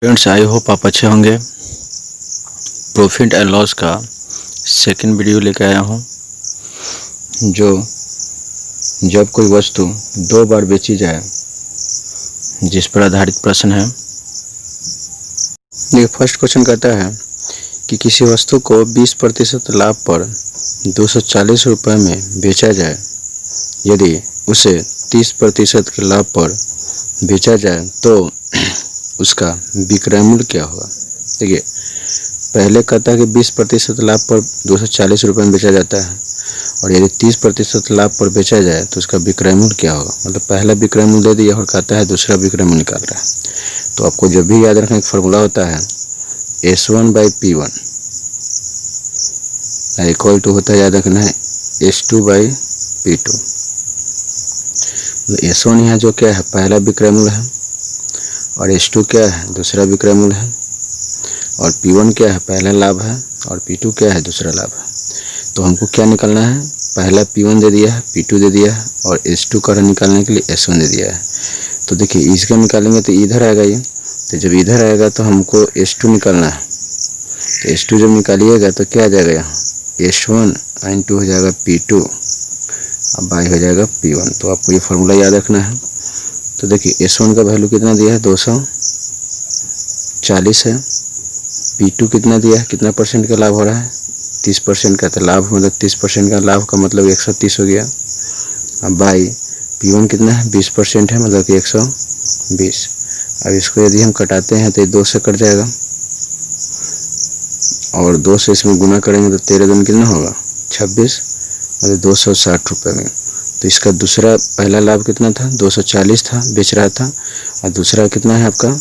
Friends, I hope आप अच्छे होंगे। प्रॉफिट एंड लॉस का सेकंड वीडियो लेकर आया हूँ। जो जब कोई वस्तु दो बार बेची जाए, जिस पर आधारित प्रश्न है। ये फर्स्ट क्वेश्चन कहता है कि किसी वस्तु को 20% लाभ पर 240 रुपये में बेचा जाए। यदि उसे 30% के लाभ पर बेचा जाए तो उसका विक्रय मूल्य क्या होगा। देखिए, पहले कहता है कि 20% लाभ पर 240 रुपये में बेचा जाता है, और यदि 30% लाभ पर बेचा जाए तो उसका विक्रय मूल्य क्या होगा। मतलब पहला विक्रय मूल्य दे दिया और कहता है दूसरा विक्रय मूल्य निकाल रहा है। तो आपको जब भी याद रखना, एक फॉर्मूला होता है S1/P1 इक्वल टू होता है, याद रखना है S2/P2। S1 यहाँ जो क्या है, पहला विक्रय मूल्य है, और S2 क्या है, दूसरा विक्रय मूल्य है, और P1 क्या है, पहला लाभ है, और P2 क्या है, दूसरा लाभ है। तो हमको क्या निकालना है, पहला P1 दे दिया है, P2 दे दिया है, और S2 का निकालने के लिए S1 दे दिया है। तो देखिए, इसका निकालेंगे तो इधर आएगा ये, तो जब इधर आएगा तो हमको S2 निकालना है। तो S2 जब निकालिएगा तो क्या आ जाएगा, यहाँ S1 × हो जाएगा P2 और बाई हो जाएगा P1। तो आपको ये फार्मूला याद रखना है। तो देखिए, S1 का वैल्यू कितना दिया है, 240 है। P2 कितना दिया है, कितना परसेंट का लाभ हो रहा है, 30% का। तो लाभ मतलब 30% का, लाभ का मतलब 130 हो गया। अब बाई P1 कितना है, 20% है, मतलब कि 120। अब इसको यदि हम कटाते हैं तो ये 2 से कट जाएगा, और 2 से इसमें गुना करेंगे तो 13 दिन कितना होगा, 26, मतलब 260 रुपये में। तो इसका दूसरा, पहला लाभ कितना था, 240 था, बेच रहा था, और दूसरा कितना है आपका,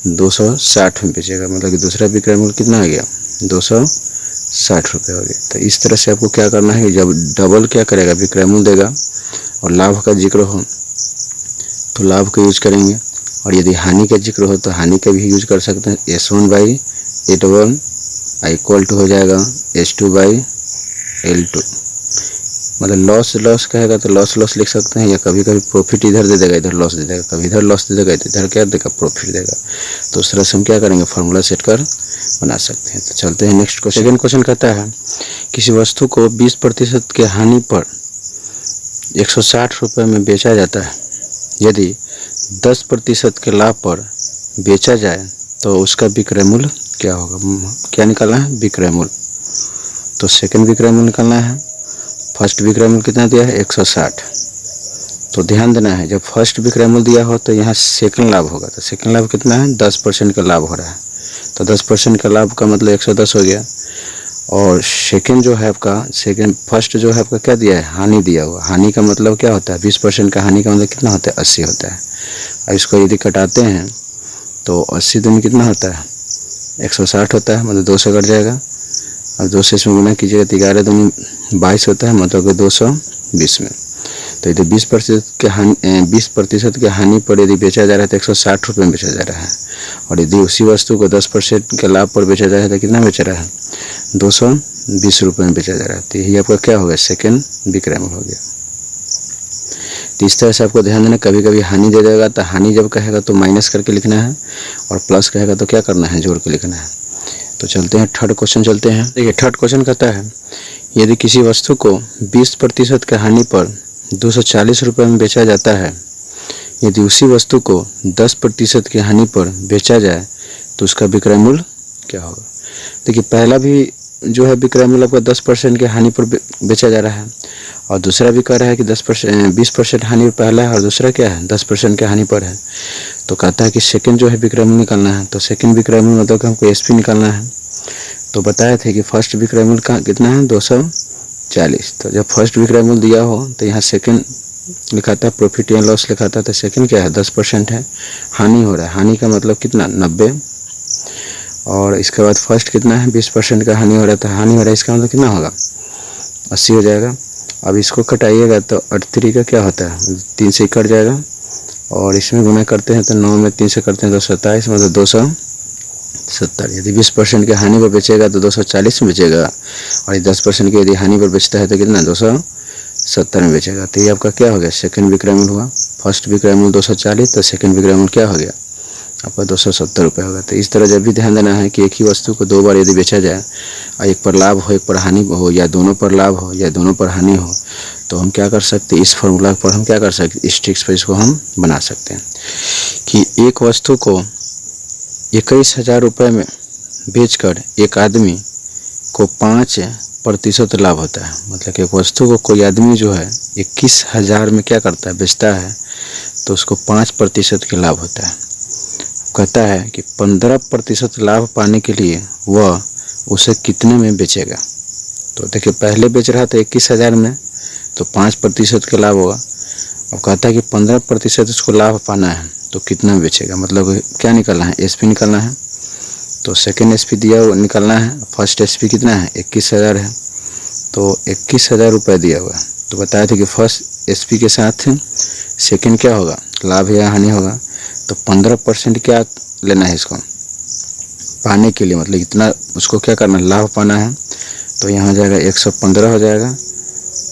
260 में बेचेगा। मतलब कि दूसरा विक्रय मूल्य कितना आ गया, 260 रुपये हो गया। तो इस तरह से आपको क्या करना है, जब डबल क्या करेगा, विक्रय मूल्य देगा, और लाभ का जिक्र हो तो लाभ का यूज करेंगे, और यदि हानि का जिक्र हो तो हानि का भी यूज कर सकते हैं। S1/81 इक्वल टू हो जाएगा S2/L2। मतलब लॉस कहेगा तो लॉस लिख सकते हैं, या कभी कभी प्रॉफिट इधर दे देगा, इधर लॉस दे देगा, कभी इधर लॉस दे देगा, इधर क्या देगा, प्रॉफिट देगा। तो उस तरह से हम क्या करेंगे, फार्मूला सेट कर बना सकते हैं। तो चलते हैं नेक्स्ट क्वेश्चन। सेकंड क्वेश्चन कहता है किसी वस्तु को 20% के हानि पर 160 रुपये में बेचा जाता है। यदि 10% के लाभ पर बेचा जाए तो उसका विक्रय मूल्य क्या होगा। क्या निकालना है, विक्रय मूल्य। तो सेकंड विक्रय मूल्य निकालना है। फर्स्ट विक्रय मूल्य कितना दिया है, 160। तो ध्यान देना है, जब फर्स्ट विक्रय मूल्य दिया हो तो यहाँ सेकंड लाभ होगा। तो सेकंड लाभ कितना है, 10% का लाभ हो रहा है। तो 10% का लाभ का मतलब 110 हो गया। और सेकंड जो है आपका, फर्स्ट जो है आपका क्या दिया है, हानि दिया हुआ। हानि का मतलब क्या होता है, 20% का हानि का मतलब कितना होता है, 80 होता है। और इसको यदि कटाते हैं तो 80 दिन कितना होता है, 160 होता है, मतलब 2 से कट जाएगा। अब 2 से इसमें गुना कीजिएगा तो 11 दूनी 22 होता है, मतलब कि 220 में। तो यदि 20% के हानि पर यदि बेचा जा रहा है तो 160 रुपये में बेचा जा रहा है। और यदि उसी वस्तु को 10% के लाभ पर बेचा जा रहा है तो कितना बेचा रहा है, 220 रुपये में बेचा जा रहा है। तो यही आपका क्या होगा, सेकेंड विक्रय मूल्य हो गया। तो इस तरह से आपको ध्यान देना, कभी कभी हानि दे देगा तो हानि जब कहेगा तो माइनस करके लिखना है, और प्लस कहेगा तो क्या करना है, जोड़ के लिखना है। तो चलते हैं थर्ड क्वेश्चन चलते हैं। देखिए, थर्ड क्वेश्चन कहता है यदि किसी वस्तु को 20% के हानि पर 240 रुपये में बेचा जाता है। यदि उसी वस्तु को 10% की हानि पर बेचा जाए तो उसका विक्रय मूल्य क्या होगा। देखिए, पहला भी जो है विक्रय मूल्य आपका 10% के हानि पर बेचा जा रहा है, और दूसरा भी कह रहा है कि 20% हानि पर पहला है, और दूसरा क्या है, 10% के हानि पर है। तो कहता है कि सेकंड जो है विक्रय मूल्य निकालना है। तो सेकंड विक्रय मूल्य मतलब कि हमको SP निकालना है। तो बताए थे कि फर्स्ट विक्रय मूल्य का कितना है, 240। तो जब फर्स्ट विक्रय मूल्य दिया हो तो यहाँ सेकंड लिखाता है, प्रॉफिट या लॉस लिखाता है। तो सेकंड क्या है, 10% है, हानि हो रहा है। हानि का मतलब कितना, 90। और इसके बाद फर्स्ट कितना है, 20% का हानि हो रहा था, हानि हो रहा है, इसका मतलब कितना होगा, 80 हो जाएगा। अब इसको कटाइएगा तो 83 का क्या होता है, 3 से कट जाएगा, और इसमें गुना करते हैं तो 9 में 3 से करते हैं तो 27, मतलब 270। यदि 20% के हानि पर बेचेगा तो 240 में बेचेगा, और 10% की यदि हानि पर बेचता है तो कितना, 270 में बेचेगा। तो ये आपका क्या हो गया, सेकंड विक्रय मूल्य हुआ। फर्स्ट विक्रय मूल्य 240, तो सेकंड विक्रय मूल्य क्या हो गया, आपका 270 रुपये होगा। तो इस तरह जब भी ध्यान देना है कि एक ही वस्तु को 2 बार यदि बेचा जाए और एक पर लाभ हो एक पर हानि हो, या दोनों पर लाभ हो या दोनों पर हानि हो, तो हम क्या कर सकते हैं, इस फॉर्मूला पर हम क्या कर सकते हैं, इस ट्रिक्स पर इसको हम बना सकते हैं कि एक वस्तु को 21,000 रुपये में बेचकर एक आदमी को 5% लाभ होता है। मतलब कि एक वस्तु को कोई आदमी जो है 21,000 में क्या करता है, बेचता है, तो उसको 5% के लाभ होता है। कहता है कि 15% लाभ पाने के लिए वह उसे कितने में बेचेगा। तो देखिए पहले बेच रहा था 21,000 में, तो 5% के लाभ होगा। अब कहता है कि 15% उसको लाभ पाना है, तो कितना में बेचेगा। मतलब क्या निकलना है, एसपी निकलना है। तो सेकेंड एसपी दिया हुआ निकलना है, फर्स्ट एसपी कितना है, 21,000 है, तो 21,000 रुपये दिया हुआ। तो बताया था कि फर्स्ट एसपी के साथ सेकेंड क्या होगा, लाभ या हानि होगा। तो 15% क्या लेना है इसको पाने के लिए, मतलब इतना उसको क्या करना है, लाभ पाना है। तो यहाँ हो जाएगा 115 हो जाएगा,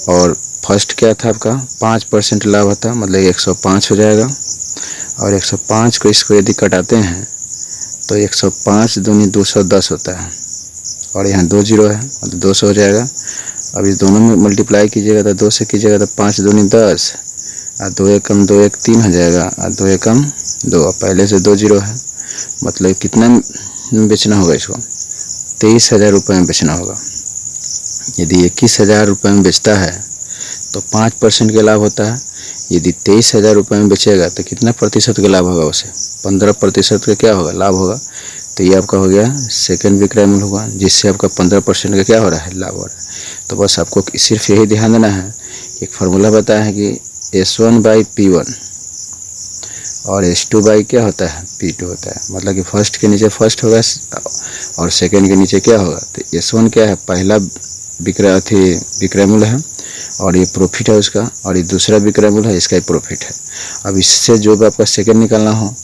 और फर्स्ट क्या था आपका 5% लाभ होता, मतलब 105 हो जाएगा। और 105 को इसको यदि कटाते हैं तो 105 दूनी 210 होता है, और यहाँ 2 जीरो है, मतलब 200 हो जाएगा। अब इस दोनों में मल्टीप्लाई कीजिएगा तो 2 से कीजिएगा तो 5 दूनी 10, और 2 एकम 2 एक 3 हो जाएगा, और 2 एकम 2, पहले से 2 जीरो है। मतलब कितना में बेचना होगा इसको, 23,000 रुपये में बेचना होगा। यदि 21,000 रुपये में बेचता है तो 5% के लाभ होता है। यदि 23,000 रुपये में बेचेगा तो कितना प्रतिशत का लाभ होगा, उसे 15% का क्या होगा, लाभ होगा। तो ये आपका हो गया सेकंड विक्रय मूल्य होगा, जिससे आपका 15% का क्या हो रहा है, लाभ हो रहा है। तो बस आपको सिर्फ यही ध्यान देना है, एक फार्मूला बताया है कि S1/P1 और S2 बाई क्या होता है, P2 होता है। मतलब कि फर्स्ट के नीचे फर्स्ट होगा और सेकंड के नीचे क्या होगा। तो S1 क्या है, पहला विक्रय मूल्य है, और ये प्रॉफिट है उसका, और ये दूसरा विक्रय मूल्य है, इसका ही प्रॉफिट है। अब इससे जो भी आपका सेकंड निकालना हो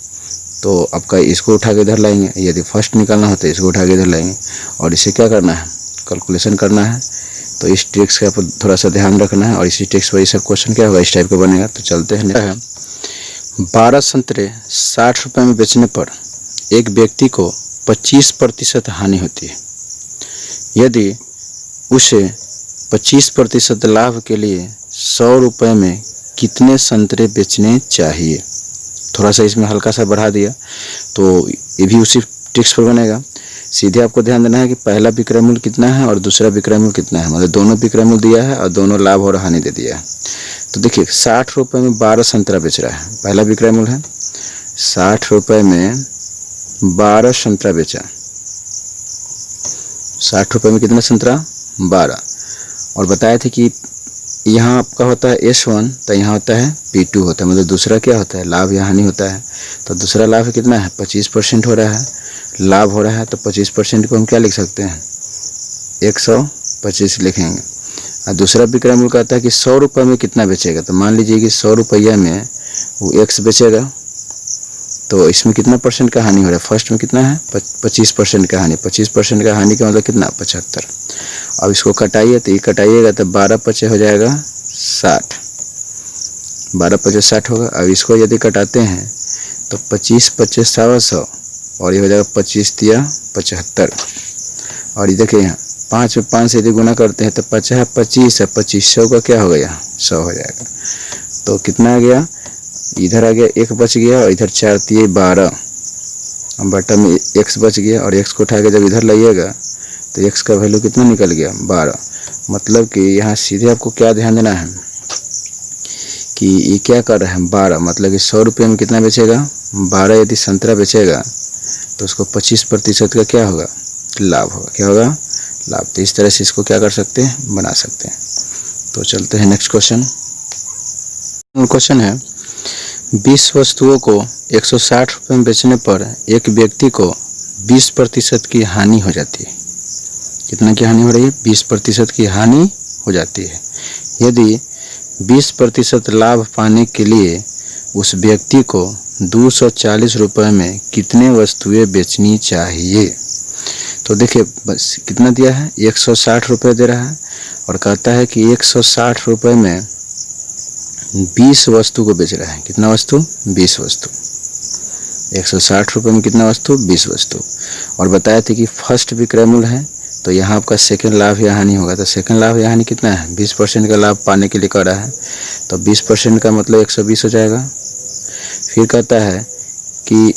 तो आपका इसको उठा के इधर लाएंगे, यदि फर्स्ट निकालना हो तो इसको उठा के इधर लाएंगे, और इसे क्या करना है, कैलकुलेशन करना है। तो इस ट्रिक्स का थोड़ा सा ध्यान रखना है, और इसी ट्रिक्स पर ये सब क्वेश्चन क्या होगा, इस टाइप का बनेगा। तो चलते हैं। 12 संतरे 60 रुपये में बेचने पर एक व्यक्ति को 25% हानि होती है। यदि उसे 25% लाभ के लिए 100 रुपये में कितने संतरे बेचने चाहिए। थोड़ा सा इसमें हल्का सा बढ़ा दिया, तो ये भी उसी ट्रिक्स पर बनेगा। सीधे आपको ध्यान देना है कि पहला विक्रय मूल्य कितना है और दूसरा विक्रय मूल्य कितना है, मतलब दोनों विक्रय मूल्य दिया है और दोनों लाभ और हानि दे दिया है। तो देखिए 60 रुपये में 12 संतरा बेच रहा है, पहला विक्रय मूल्य है। 60 रुपये में 12 संतरा बेचा, 60 रुपये में कितना संतरा, 12। और बताए थे कि यहाँ आपका होता है S1, तो यहाँ होता है P2 होता है, मतलब दूसरा क्या होता है, लाभ या हानि होता है। तो दूसरा लाभ कितना है, 25% हो रहा है, लाभ हो रहा है। तो 25% को हम क्या लिख सकते हैं, 125 लिखेंगे। और दूसरा विक्रय मूल्य कहता है कि 100 रुपये में कितना बेचेगा। तो मान लीजिए कि 100 रुपये में वो X बेचेगा, तो इसमें कितना परसेंट का हानि हो रहा है, फर्स्ट में कितना है, 25% का हानि। 25% का हानि का मतलब कितना, 75। अब इसको कटाइए, तो ये कटाइएगा तो 12 पचे हो जाएगा 60, 12 पचे 60 होगा। अब इसको यदि कटाते हैं तो 25 पचे 100, और ये हो जाएगा 25 तिया 75। और ये देखिए यहाँ 5 में 5 से यदि गुना करते हैं तो 50 25 है, 2500 का क्या होगा, यहाँ 100 हो जाएगा। तो कितना आ गया, इधर आ गया 1 बच गया, और इधर 4 तिये 12, बटा में x बच गया, और x को उठा के जब इधर लाइएगा तो x का वैल्यू कितना निकल गया, 12। मतलब कि यहाँ सीधे आपको क्या ध्यान देना है कि ये क्या कर रहा है, 12। मतलब कि 100 रुपये में कितना बेचेगा, 12 यदि संतरा बेचेगा तो उसको 25% का क्या होगा, लाभ होगा। क्या होगा, लाभ। तो इस तरह से इसको क्या कर सकते हैं, बना सकते हैं। तो चलते हैं नेक्स्ट क्वेश्चन। क्वेश्चन है 20 वस्तुओं को 160 रुपये में बेचने पर एक व्यक्ति को 20% की हानि हो जाती है। कितना की हानि हो रही है, 20% की हानि हो जाती है। यदि 20% लाभ पाने के लिए उस व्यक्ति को 240 रुपये में कितने वस्तुएं बेचनी चाहिए। तो देखिए बस कितना दिया है, 160 रुपये दे रहा है, और कहता है कि 160 रुपये में 20 वस्तु को बेच रहा है। कितना वस्तु, 20 वस्तु। 160 रुपये में कितना वस्तु, 20 वस्तु। और बताए थे कि फर्स्ट विक्रय मूल्य है, तो यहाँ आपका सेकंड लाभ या हानि होगा। तो सेकंड लाभ या हानि कितना है, 20% का लाभ पाने के लिए कर रहा है, तो 20% का मतलब 120 हो जाएगा। फिर कहता है कि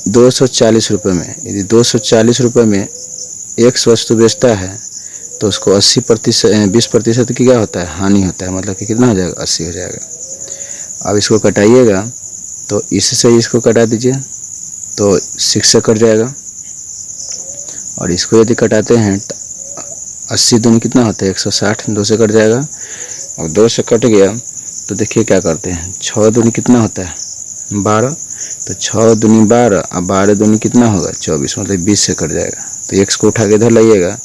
240 रुपये में, यदि 240 रुपये में एक वस्तु बेचता है तो उसको 20% की क्या होता है, हानि होता है, मतलब कि कितना हो जाएगा, 80 हो जाएगा। अब इसको कटाइएगा तो इससे इसको कटा दीजिए तो 6 से कट जाएगा, और इसको यदि कटाते हैं 80 दूनी कितना होता है, 160, 2 से कट जाएगा। और 2 से कट गया तो देखिए क्या करते हैं, 6 दूनी कितना होता है, 12, तो 6 दूनी 12 और 12 दूनी कितना होगा, 24, मतलब 20 से कट जाएगा। तो x को उठा के इधर लाइएगा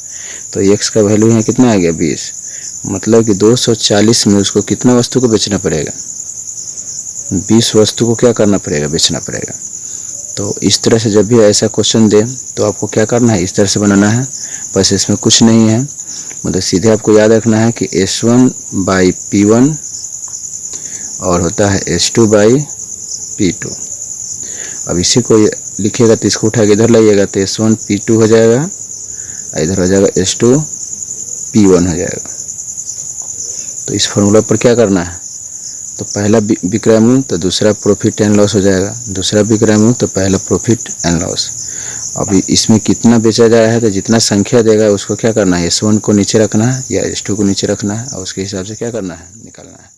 तो x का वैल्यू यहाँ कितना आ गया, 20। मतलब कि 240 में उसको कितना वस्तु को बेचना पड़ेगा, 20 वस्तु को क्या करना पड़ेगा, बेचना पड़ेगा। तो इस तरह से जब भी ऐसा क्वेश्चन दे तो आपको क्या करना है, इस तरह से बनाना है। बस इसमें कुछ नहीं है, मतलब सीधे आपको याद रखना है कि S1/P1 और होता है S2/P2। अब इसी को लिखिएगा तो इसको उठा के इधर लाइएगा तो S1/P2 हो जाएगा, इधर हो जाएगा S2/P1 हो जाएगा। तो इस फॉर्मूला पर क्या करना है, तो पहला विक्रय मूल्य तो दूसरा प्रॉफिट एंड लॉस हो जाएगा, दूसरा विक्रय मूल्य तो पहला प्रॉफिट एंड लॉस। अभी इसमें कितना बेचा जा रहा है तो जितना संख्या देगा उसको क्या करना है, S1 को नीचे रखना है या S2 को नीचे रखना है, और उसके हिसाब से क्या करना है, निकालना है।